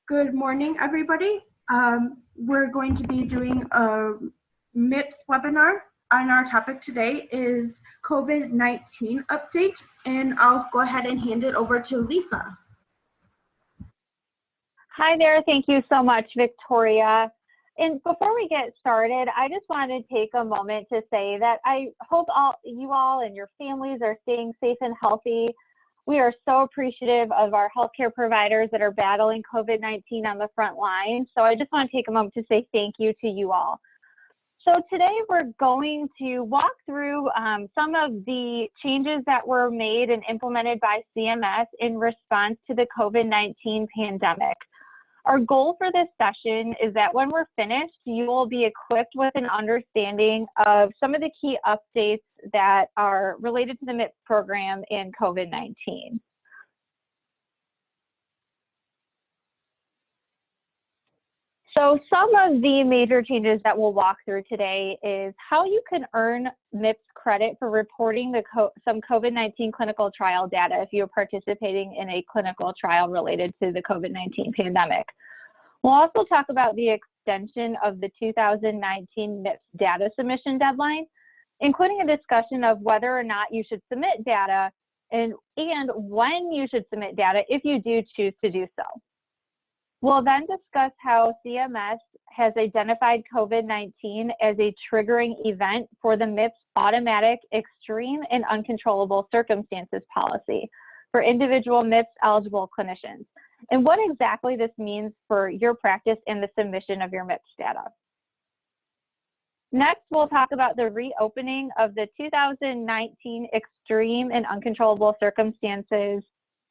Good morning, everybody. We're going to be doing a MIPS webinar, and our topic today is COVID-19 update, and I'll go ahead and hand it over to Lisa. Hi there, thank you so much, Victoria. And before we get started, I just wanted to take a moment to say that I hope you all and your families are staying safe and healthy. We are so appreciative of our healthcare providers that are battling COVID-19 on the front line. So I just want to take a moment to say thank you to you all. So today we're going to walk through some of the changes that were made and implemented by CMS in response to the COVID-19 pandemic. Our goal for this session is that when we're finished, you will be equipped with an understanding of some of the key updates that are related to the MIPS program and COVID-19. So some of the major changes that we'll walk through today is how you can earn MIPS credit for reporting some COVID-19 clinical trial data if you're participating in a clinical trial related to the COVID-19 pandemic. We'll also talk about the extension of the 2019 MIPS data submission deadline, including a discussion of whether or not you should submit data and when you should submit data if you do choose to do so. We'll then discuss how CMS has identified COVID-19 as a triggering event for the MIPS automatic, extreme, and uncontrollable circumstances policy for individual MIPS eligible clinicians, and what exactly this means for your practice and the submission of your MIPS data. Next, we'll talk about the reopening of the 2019 extreme and uncontrollable circumstances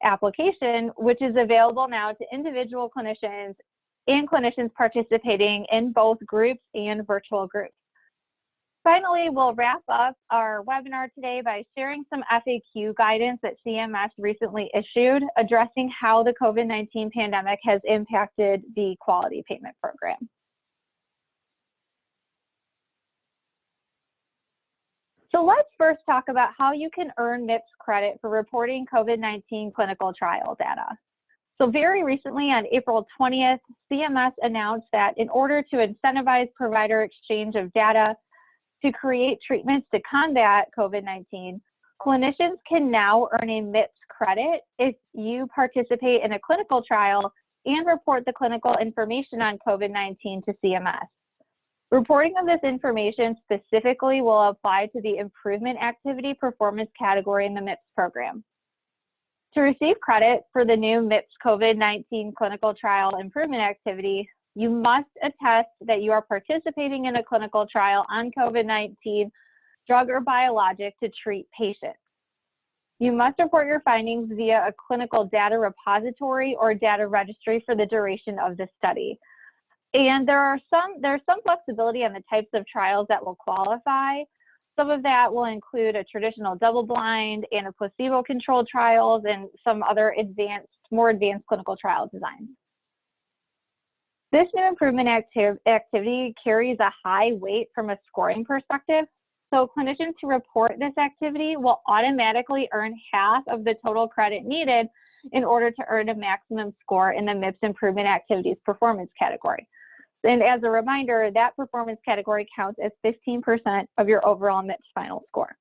application, which is available now to individual clinicians and clinicians participating in both groups and virtual groups. Finally, we'll wrap up our webinar today by sharing some FAQ guidance that CMS recently issued, addressing how the COVID-19 pandemic has impacted the quality payment program. So let's first talk about how you can earn MIPS credit for reporting COVID-19 clinical trial data. So very recently on April 20th, CMS announced that in order to incentivize provider exchange of data to create treatments to combat COVID-19, clinicians can now earn a MIPS credit if you participate in a clinical trial and report the clinical information on COVID-19 to CMS. Reporting of this information specifically will apply to the improvement activity performance category in the MIPS program. To receive credit for the new MIPS COVID-19 clinical trial improvement activity, you must attest that you are participating in a clinical trial on COVID-19 drug or biologic to treat patients. You must report your findings via a clinical data repository or data registry for the duration of the study. And there's some flexibility on the types of trials that will qualify. Some of that will include a traditional double-blind and a placebo-controlled trials and some other more advanced clinical trial designs. This new improvement activity carries a high weight from a scoring perspective, so clinicians who report this activity will automatically earn half of the total credit needed in order to earn a maximum score in the MIPS improvement activities performance category. And as a reminder, that performance category counts as 15% of your overall MIPS final score.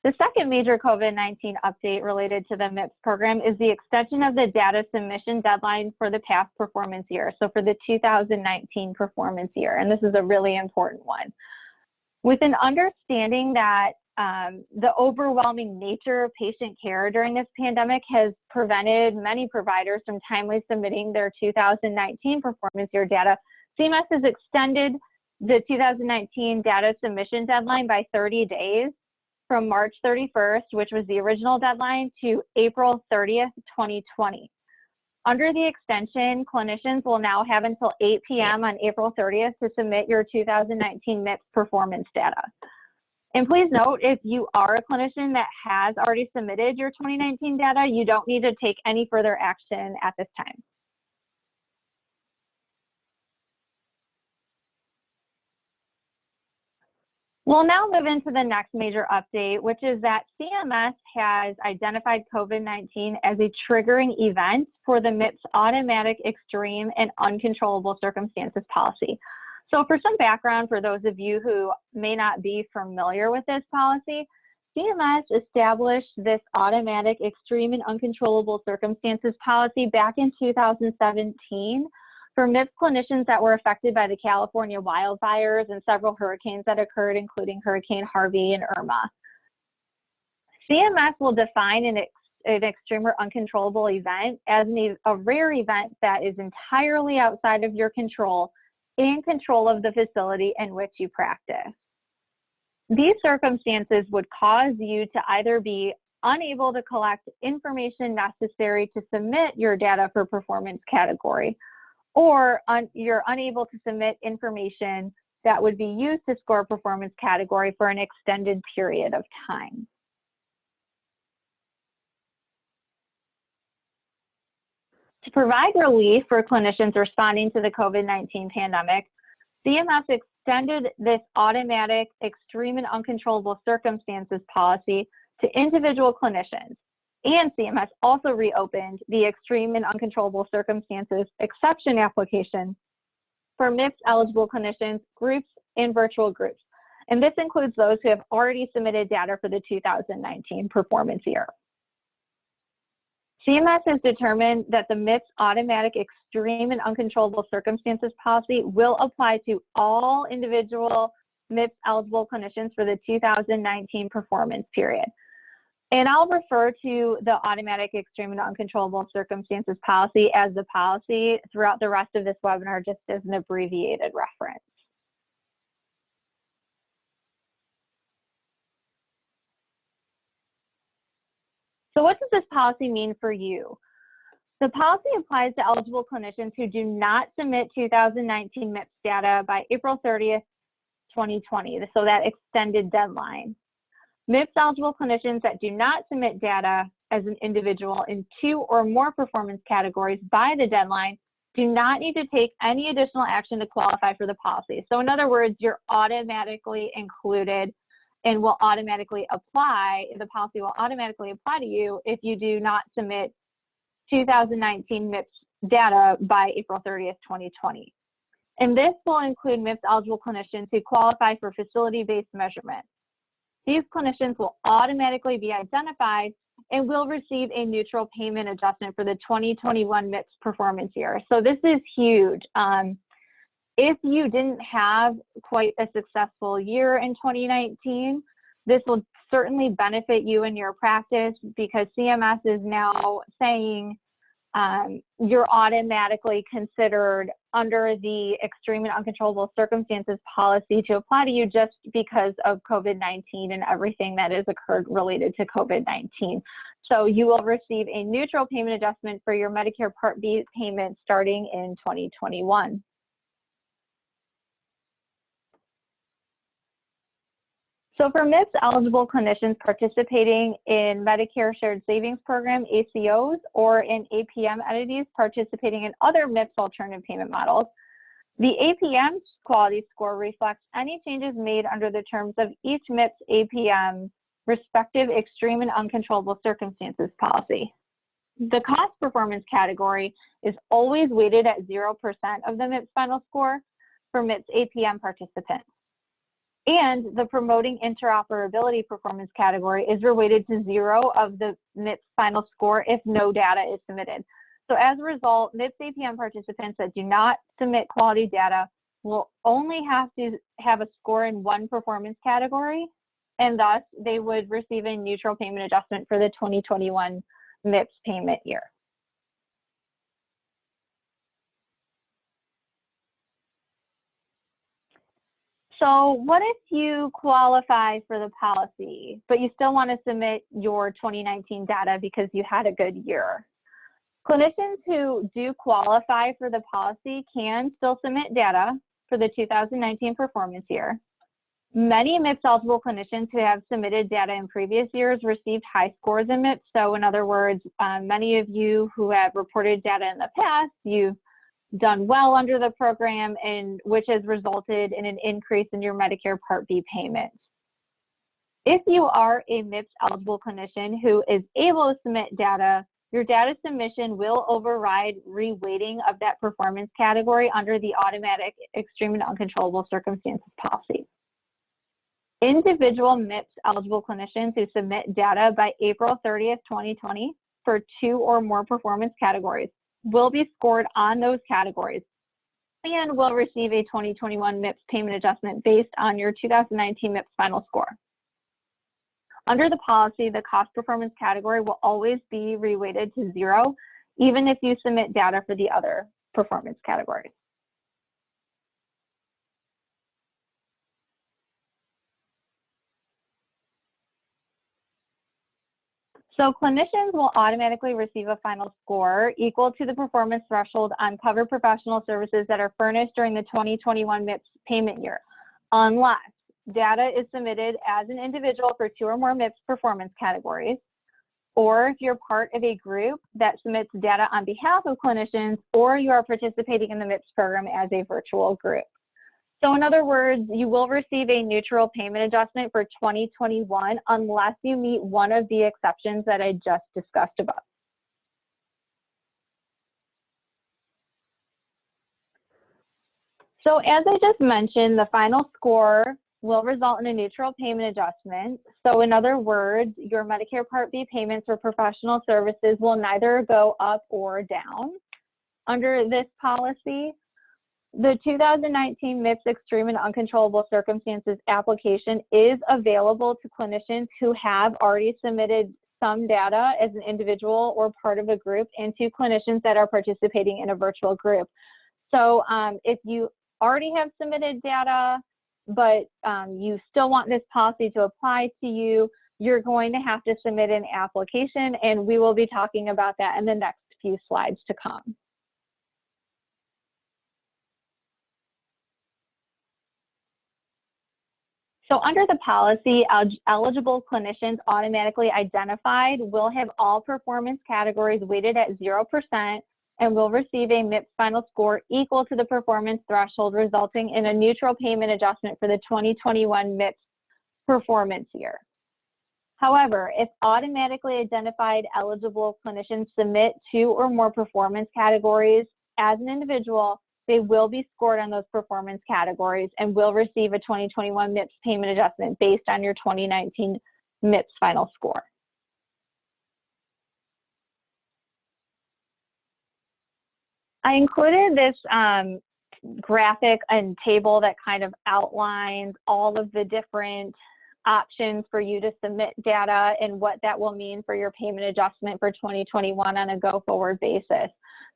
The second major COVID-19 update related to the MIPS program is the extension of the data submission deadline for the past performance year, so for the 2019 performance year, and this is a really important one. With an understanding that the overwhelming nature of patient care during this pandemic has prevented many providers from timely submitting their 2019 performance year data, CMS has extended the 2019 data submission deadline by 30 days from March 31st, which was the original deadline, to April 30th, 2020. Under the extension, clinicians will now have until 8 p.m. on April 30th to submit your 2019 MIPS performance data. And please note, if you are a clinician that has already submitted your 2019 data, you don't need to take any further action at this time. We'll now move into the next major update, which is that CMS has identified COVID-19 as a triggering event for the MIPS automatic extreme and uncontrollable circumstances policy. So for some background, for those of you who may not be familiar with this policy, CMS established this automatic extreme and uncontrollable circumstances policy back in 2017 for MIPS clinicians that were affected by the California wildfires and several hurricanes that occurred, including Hurricane Harvey and Irma. CMS will define an extreme or uncontrollable event as a rare event that is entirely outside of your control and control of the facility in which you practice. These circumstances would cause you to either be unable to collect information necessary to submit your data for performance category, or you're unable to submit information that would be used to score performance category for an extended period of time. To provide relief for clinicians responding to the COVID-19 pandemic, CMS extended this automatic extreme and uncontrollable circumstances policy to individual clinicians. And CMS also reopened the extreme and uncontrollable circumstances exception application for MIPS eligible clinicians, groups, and virtual groups. And this includes those who have already submitted data for the 2019 performance year. CMS has determined that the MIPS automatic extreme and uncontrollable circumstances policy will apply to all individual MIPS eligible clinicians for the 2019 performance period. And I'll refer to the automatic extreme and uncontrollable circumstances policy as the policy throughout the rest of this webinar, just as an abbreviated reference. So what does this policy mean for you? The policy applies to eligible clinicians who do not submit 2019 MIPS data by April 30th, 2020, so that extended deadline. MIPS eligible clinicians that do not submit data as an individual in 2 or more performance categories by the deadline do not need to take any additional action to qualify for the policy. So in other words, you're automatically included and will automatically apply, the policy will automatically apply to you if you do not submit 2019 MIPS data by April 30th, 2020. And this will include MIPS eligible clinicians who qualify for facility-based measurement. These clinicians will automatically be identified and will receive a neutral payment adjustment for the 2021 MIPS performance year. So this is huge. If you didn't have quite a successful year in 2019, this will certainly benefit you in your practice because CMS is now saying you're automatically considered under the extreme and uncontrollable circumstances policy to apply to you just because of COVID-19 and everything that has occurred related to COVID-19. So you will receive a neutral payment adjustment for your Medicare Part B payment starting in 2021. So for MIPS eligible clinicians participating in Medicare Shared Savings Program, ACOs, or in APM entities participating in other MIPS alternative payment models, the APM quality score reflects any changes made under the terms of each MIPS APM respective extreme and uncontrollable circumstances policy. The cost performance category is always weighted at 0% of the MIPS final score for MIPS APM participants. And the promoting interoperability performance category is related to 0 of the MIPS final score if no data is submitted. So as a result, MIPS APM participants that do not submit quality data will only have to have a score in 1 performance category, and thus they would receive a neutral payment adjustment for the 2021 MIPS payment year. So what if you qualify for the policy, but you still want to submit your 2019 data because you had a good year? Clinicians who do qualify for the policy can still submit data for the 2019 performance year. Many MIPS eligible clinicians who have submitted data in previous years received high scores in MIPS. So in other words, many of you who have reported data in the past, you've done well under the program, and which has resulted in an increase in your Medicare Part B payments. If you are a MIPS eligible clinician who is able to submit data, your data submission will override reweighting of that performance category under the automatic extreme and uncontrollable circumstances policy. Individual MIPS eligible clinicians who submit data by April 30th, 2020 for 2 or more performance categories will be scored on those categories and will receive a 2021 MIPS payment adjustment based on your 2019 MIPS final score. Under the policy, the cost performance category will always be reweighted to 0, even if you submit data for the other performance categories. So clinicians will automatically receive a final score equal to the performance threshold on covered professional services that are furnished during the 2021 MIPS payment year, unless data is submitted as an individual for 2 or more MIPS performance categories, or if you're part of a group that submits data on behalf of clinicians, or you are participating in the MIPS program as a virtual group. So in other words, you will receive a neutral payment adjustment for 2021 unless you meet one of the exceptions that I just discussed above. So as I just mentioned, the final score will result in a neutral payment adjustment. So in other words, your Medicare Part B payments for professional services will neither go up or down. Under this policy, the 2019 MIPS Extreme and Uncontrollable Circumstances application is available to clinicians who have already submitted some data as an individual or part of a group, and to clinicians that are participating in a virtual group. So if you already have submitted data, but you still want this policy to apply to you, you're going to have to submit an application, and we will be talking about that in the next few slides to come. So under the policy, eligible clinicians automatically identified will have all performance categories weighted at 0% and will receive a MIPS final score equal to the performance threshold, resulting in a neutral payment adjustment for the 2021 MIPS performance year. However, if automatically identified eligible clinicians submit 2 or more performance categories as an individual, they will be scored on those performance categories and will receive a 2021 MIPS payment adjustment based on your 2019 MIPS final score. I included this graphic and table that kind of outlines all of the different options for you to submit data and what that will mean for your payment adjustment for 2021 on a go-forward basis.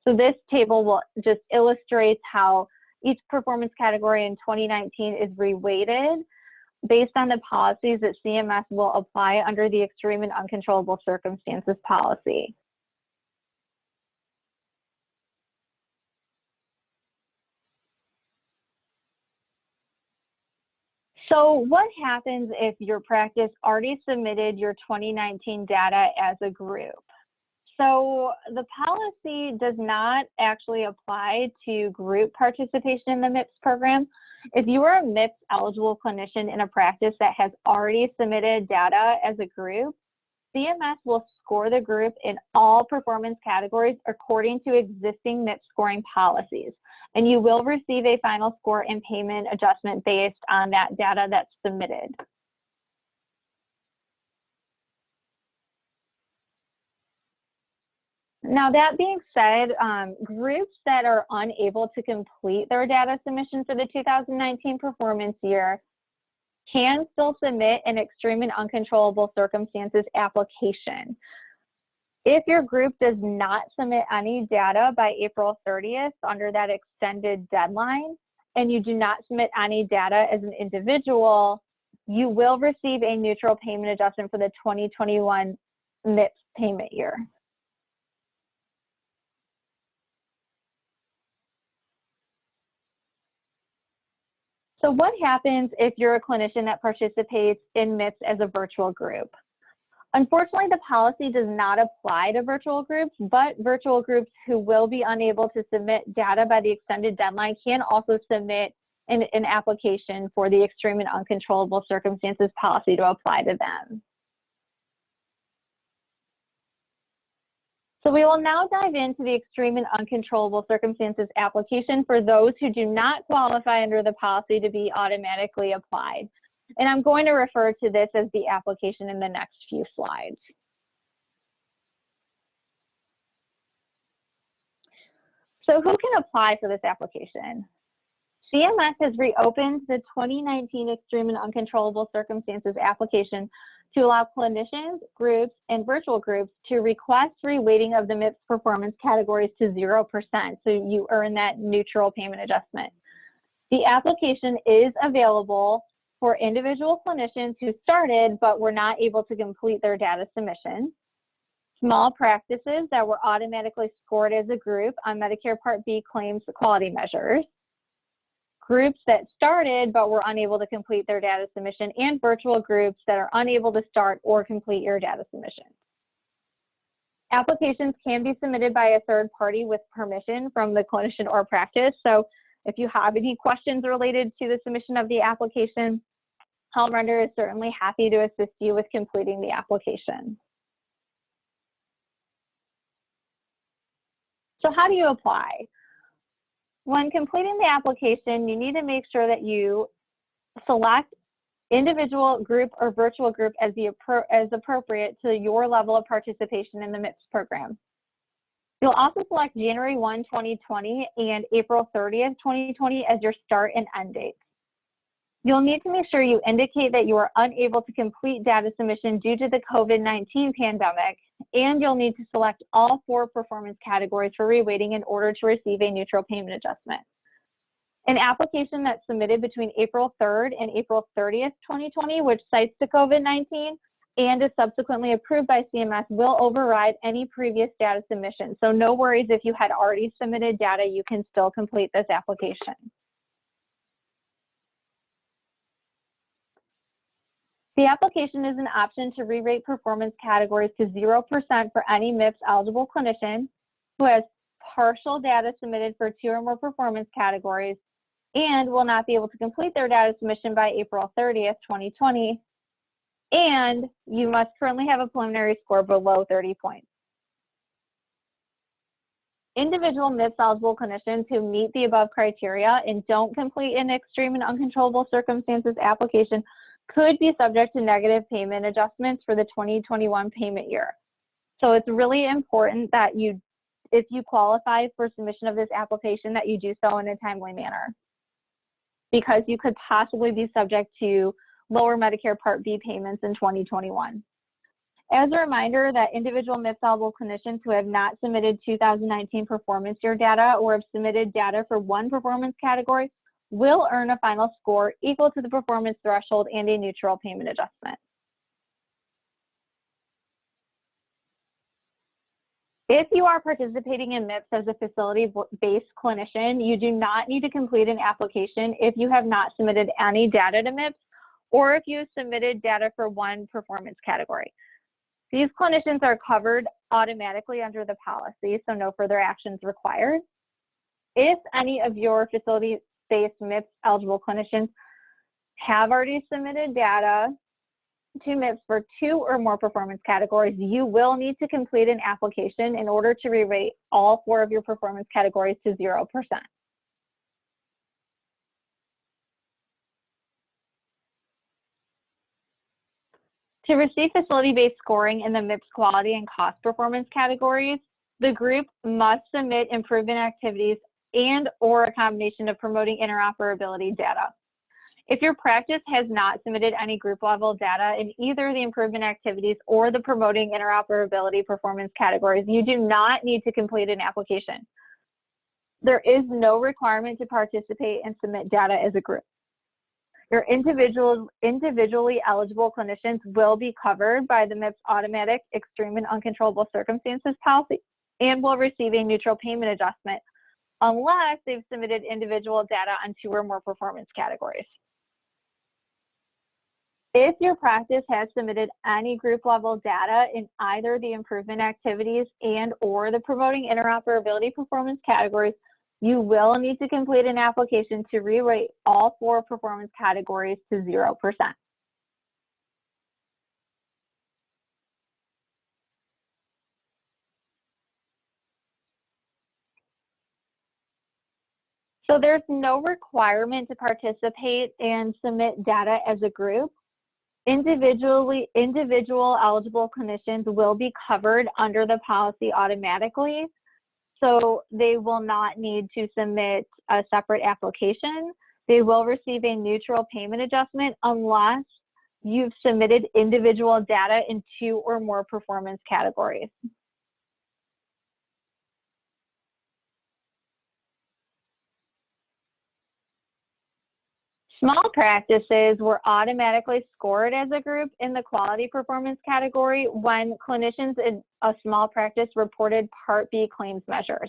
So this table will just illustrate how each performance category in 2019 is reweighted based on the policies that CMS will apply under the Extreme and Uncontrollable Circumstances policy. So what happens if your practice already submitted your 2019 data as a group? So the policy does not actually apply to group participation in the MIPS program. If you are a MIPS eligible clinician in a practice that has already submitted data as a group, CMS will score the group in all performance categories according to existing MIPS scoring policies. And you will receive a final score and payment adjustment based on that data that's submitted. Now, that being said, groups that are unable to complete their data submission for the 2019 performance year can still submit an Extreme and Uncontrollable Circumstances application. If your group does not submit any data by April 30th under that extended deadline, and you do not submit any data as an individual, you will receive a neutral payment adjustment for the 2021 MIPS payment year. So what happens if you're a clinician that participates in MIPS as a virtual group? Unfortunately, the policy does not apply to virtual groups, but virtual groups who will be unable to submit data by the extended deadline can also submit an application for the extreme and uncontrollable circumstances policy to apply to them. So we will now dive into the extreme and uncontrollable circumstances application for those who do not qualify under the policy to be automatically applied. And I'm going to refer to this as the application in the next few slides. So who can apply for this application? CMS has reopened the 2019 Extreme and Uncontrollable Circumstances application to allow clinicians, groups, and virtual groups to request reweighting of the MIPS performance categories to 0%, so you earn that neutral payment adjustment. The application is available for individual clinicians who started but were not able to complete their data submission, small practices that were automatically scored as a group on Medicare Part B claims quality measures, groups that started but were unable to complete their data submission, and virtual groups that are unable to start or complete your data submission. Applications can be submitted by a third party with permission from the clinician or practice. So if you have any questions related to the submission of the application, HealthRender is certainly happy to assist you with completing the application. So how do you apply? When completing the application, you need to make sure that you select individual, group, or virtual group as appropriate to your level of participation in the MIPS program. You'll also select January 1, 2020 and April 30th, 2020 as your start and end dates. You'll need to make sure you indicate that you are unable to complete data submission due to the COVID-19 pandemic, and you'll need to select all 4 performance categories for reweighting in order to receive a neutral payment adjustment. An application that's submitted between April 3rd and April 30th, 2020, which cites the COVID-19 and is subsequently approved by CMS, will override any previous data submission. So no worries if you had already submitted data, you can still complete this application. The application is an option to re-rate performance categories to 0% for any MIPS eligible clinician who has partial data submitted for 2 or more performance categories and will not be able to complete their data submission by April 30th, 2020, and you must currently have a preliminary score below 30 points. Individual MIPS eligible clinicians who meet the above criteria and don't complete an extreme and uncontrollable circumstances application could be subject to negative payment adjustments for the 2021 payment year. So it's really important that if you qualify for submission of this application, that you do so in a timely manner, because you could possibly be subject to lower Medicare Part B payments in 2021. As a reminder, that individual MIPS eligible clinicians who have not submitted 2019 performance year data or have submitted data for 1 performance category will earn a final score equal to the performance threshold and a neutral payment adjustment. If you are participating in MIPS as a facility-based clinician, you do not need to complete an application if you have not submitted any data to MIPS or if you submitted data for 1 performance category. These clinicians are covered automatically under the policy, so no further actions required. If any of your facility-based MIPS eligible clinicians have already submitted data to MIPS for 2 or more performance categories, you will need to complete an application in order to re-rate all 4 of your performance categories to 0%. To receive facility-based scoring in the MIPS quality and cost performance categories, the group must submit improvement activities and/or a combination of promoting interoperability data. If your practice has not submitted any group-level data in either the improvement activities or the promoting interoperability performance categories, you do not need to complete an application. There is no requirement to participate and submit data as a group. Your individually eligible clinicians will be covered by the MIPS automatic extreme and uncontrollable circumstances policy and will receive a neutral payment adjustment unless they've submitted individual data on 2 or more performance categories. If your practice has submitted any group level data in either the improvement activities and or the promoting interoperability performance categories, you will need to complete an application to rewrite all 4 performance categories to 0%. So there's no requirement to participate and submit data as a group. Individual eligible clinicians will be covered under the policy automatically, so they will not need to submit a separate application. They will receive a neutral payment adjustment unless you've submitted individual data in 2 or more performance categories. Small practices were automatically scored as a group in the quality performance category when clinicians in a small practice reported Part B claims measures.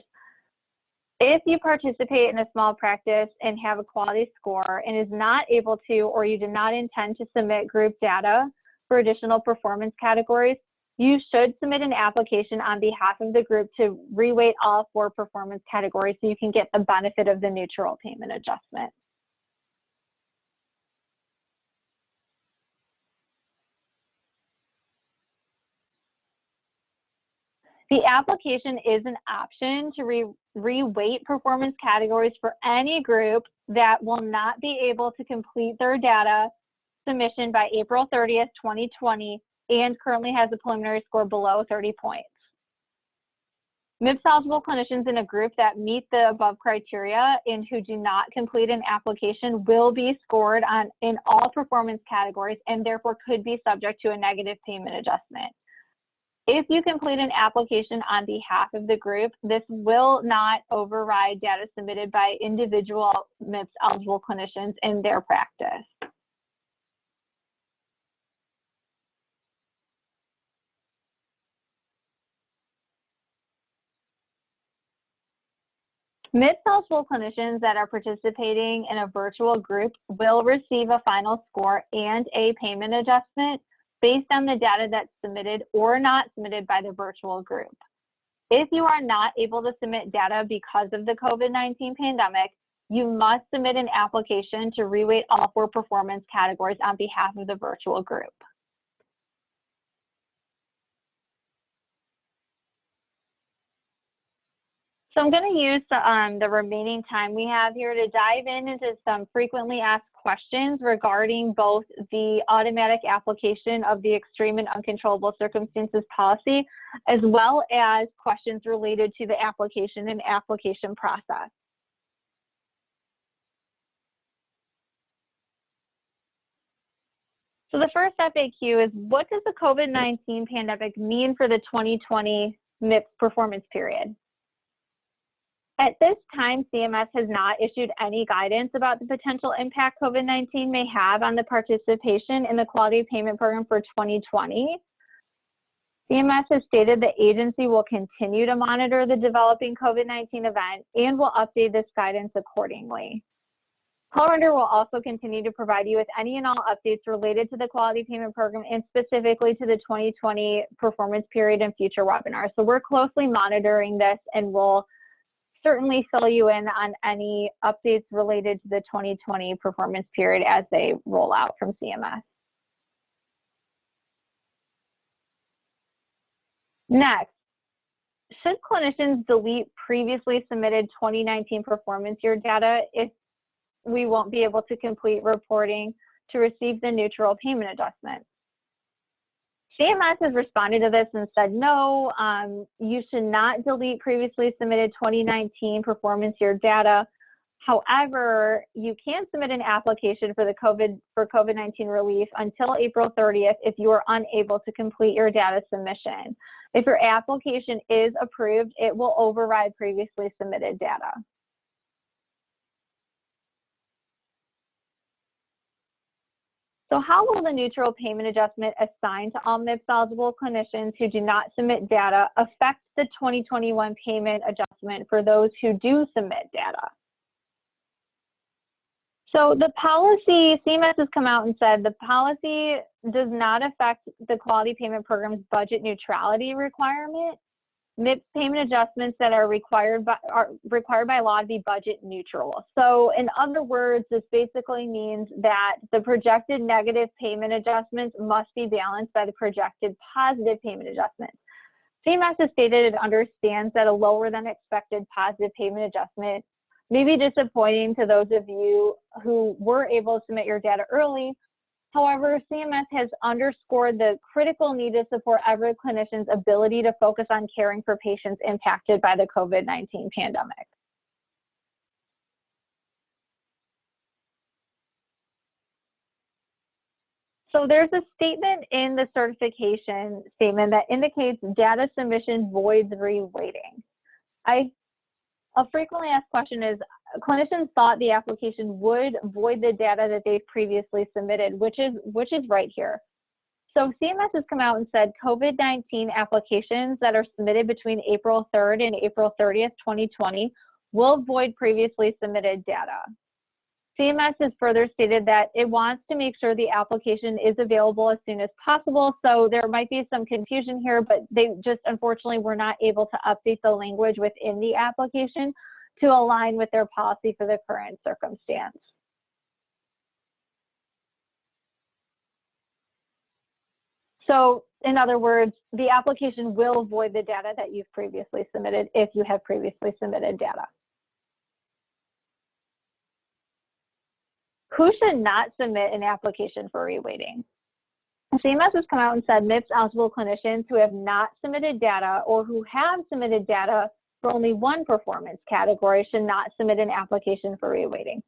If you participate in a small practice and have a quality score and is not able to, or you do not intend to submit group data for additional performance categories, you should submit an application on behalf of the group to reweight all 4 performance categories so you can get the benefit of the neutral payment adjustment. The application is an option to reweight performance categories for any group that will not be able to complete their data submission by April 30th, 2020, and currently has a preliminary score below 30 points. MIPS eligible clinicians in a group that meet the above criteria and who do not complete an application will be scored in all performance categories and therefore could be subject to a negative payment adjustment. If you complete an application on behalf of the group, this will not override data submitted by individual MIPS eligible clinicians in their practice. MIPS eligible clinicians that are participating in a virtual group will receive a final score and a payment adjustment based on the data that's submitted or not submitted by the virtual group. If you are not able to submit data because of the COVID-19 pandemic, you must submit an application to reweight all 4 performance categories on behalf of the virtual group. So I'm going to use the remaining time we have here to dive into some frequently asked questions regarding both the automatic application of the extreme and uncontrollable circumstances policy, as well as questions related to the application and application process. So the first FAQ is, what does the COVID-19 pandemic mean for the 2020 MIPS performance period? At this time, CMS has not issued any guidance about the potential impact COVID-19 may have on the participation in the quality payment program for 2020. CMS has stated the agency will continue to monitor the developing COVID-19 event and will update this guidance accordingly. Calendar will also continue to provide you with any and all updates related to the quality payment program and specifically to the 2020 performance period and future webinars. So we're closely monitoring this and we'll certainly fill you in on any updates related to the 2020 performance period as they roll out from CMS. Next, should clinicians delete previously submitted 2019 performance year data if we won't be able to complete reporting to receive the neutral payment adjustment? CMS has responded to this and said, no, you should not delete previously submitted 2019 performance year data. However, you can submit an application for COVID-19 relief until April 30th if you are unable to complete your data submission. If your application is approved, it will override previously submitted data. So how will the neutral payment adjustment assigned to all MIPS eligible clinicians who do not submit data affect the 2021 payment adjustment for those who do submit data? So the policy, CMS has come out and said the policy does not affect the quality payment program's budget neutrality requirement. MIPS payment adjustments that are required by law to be budget neutral. So in other words, this basically means that the projected negative payment adjustments must be balanced by the projected positive payment adjustments. CMS has stated it understands that a lower than expected positive payment adjustment may be disappointing to those of you who were able to submit your data early. However, CMS has underscored the critical need to support every clinician's ability to focus on caring for patients impacted by the COVID-19 pandemic. So there's a statement in the certification statement that indicates data submission voids reweighting. A frequently asked question is, clinicians thought the application would void the data that they've previously submitted, which is right here. So CMS has come out and said COVID-19 applications that are submitted between April 3rd and April 30th, 2020 will void previously submitted data. CMS has further stated that it wants to make sure the application is available as soon as possible. So there might be some confusion here, but they just unfortunately were not able to update the language within the application to align with their policy for the current circumstance. So in other words, the application will void the data that you've previously submitted if you have previously submitted data. Who should not submit an application for reweighting? CMS has come out and said MIPS eligible clinicians who have not submitted data or who have submitted data for only one performance category should not submit an application for reweighting.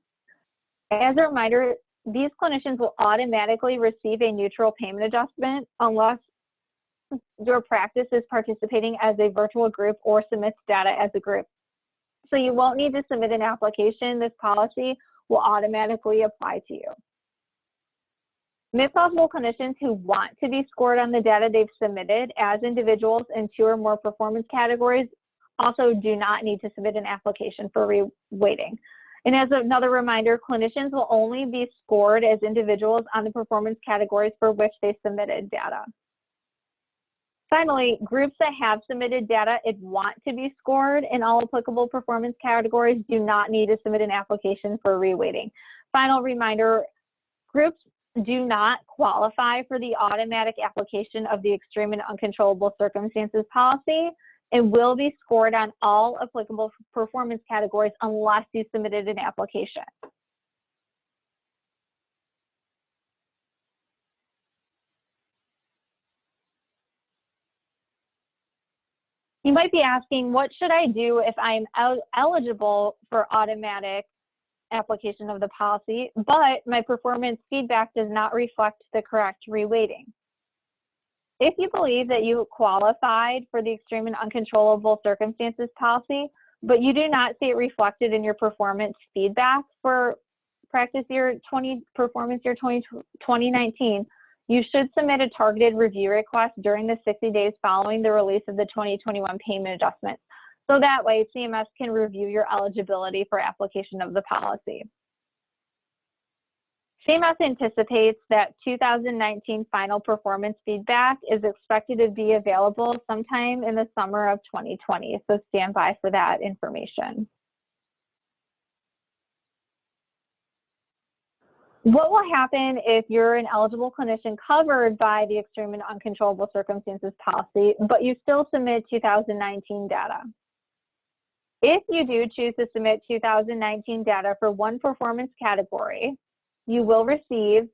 As a reminder, these clinicians will automatically receive a neutral payment adjustment unless your practice is participating as a virtual group or submits data as a group. So you won't need to submit an application. This policy will automatically apply to you. MIPS eligible clinicians who want to be scored on the data they've submitted as individuals in 2 or more performance categories also do not need to submit an application for reweighting. And as another reminder, clinicians will only be scored as individuals on the performance categories for which they submitted data. Finally, groups that have submitted data and want to be scored in all applicable performance categories do not need to submit an application for reweighting. Final reminder, groups do not qualify for the automatic application of the extreme and uncontrollable circumstances policy and will be scored on all applicable performance categories unless you submitted an application. You might be asking, what should I do if I'm eligible for automatic application of the policy, but my performance feedback does not reflect the correct reweighting? If you believe that you qualified for the extreme and uncontrollable circumstances policy, but you do not see it reflected in your performance feedback for practice year 2019, you should submit a targeted review request during the 60 days following the release of the 2021 payment adjustment. So that way, CMS can review your eligibility for application of the policy. CMS anticipates that 2019 final performance feedback is expected to be available sometime in the summer of 2020, so stand by for that information. What will happen if you're an eligible clinician covered by the extreme and uncontrollable circumstances policy, but you still submit 2019 data? If you do choose to submit 2019 data for one performance category, you will receive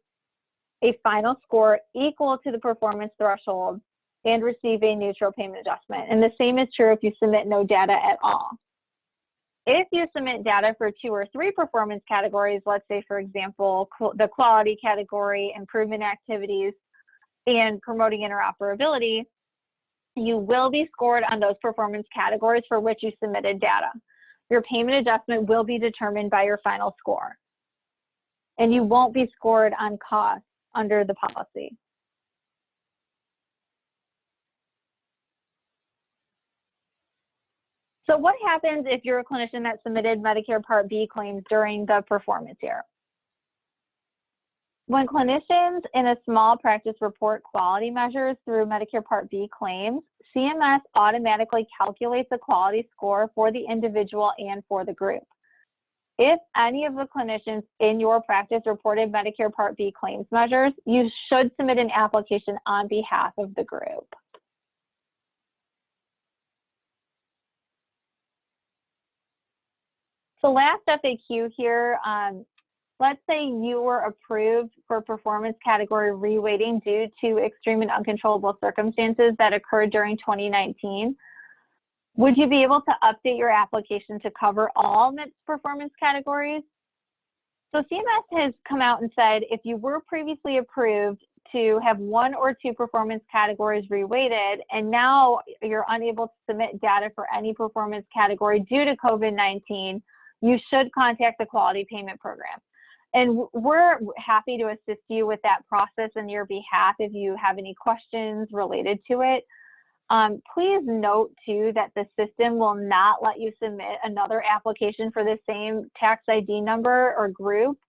a final score equal to the performance threshold and receive a neutral payment adjustment. And the same is true if you submit no data at all. If you submit data for 2 or 3 performance categories, let's say, for example, the quality category, improvement activities, and promoting interoperability, you will be scored on those performance categories for which you submitted data. Your payment adjustment will be determined by your final score, and you won't be scored on costs under the policy. So what happens if you're a clinician that submitted Medicare Part B claims during the performance year? When clinicians in a small practice report quality measures through Medicare Part B claims, CMS automatically calculates a quality score for the individual and for the group. If any of the clinicians in your practice reported Medicare Part B claims measures, you should submit an application on behalf of the group. So last FAQ here, let's say you were approved for performance category reweighting due to extreme and uncontrollable circumstances that occurred during 2019. Would you be able to update your application to cover all MIPS performance categories? So CMS has come out and said if you were previously approved to have 1 or 2 performance categories reweighted and now you're unable to submit data for any performance category due to COVID-19, you should contact the Quality Payment Program. And we're happy to assist you with that process on your behalf if you have any questions related to it. Please note too that the system will not let you submit another application for the same tax ID number or group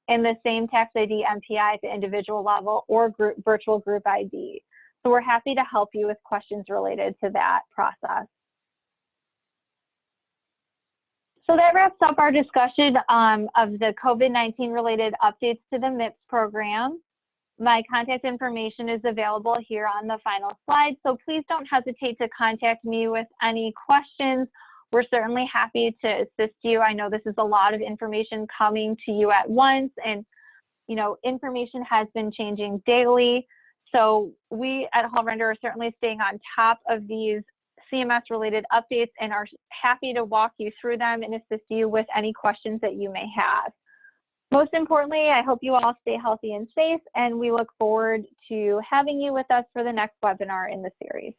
and the same tax ID MPI at the individual level or virtual group ID. So we're happy to help you with questions related to that process. So that wraps up our discussion of the COVID-19 related updates to the MIPS program. My contact information is available here on the final slide, so please don't hesitate to contact me with any questions. We're certainly happy to assist you. I know this is a lot of information coming to you at once, and information has been changing daily. So we at Hall Render are certainly staying on top of these CMS related updates and are happy to walk you through them and assist you with any questions that you may have. Most importantly, I hope you all stay healthy and safe, and we look forward to having you with us for the next webinar in the series.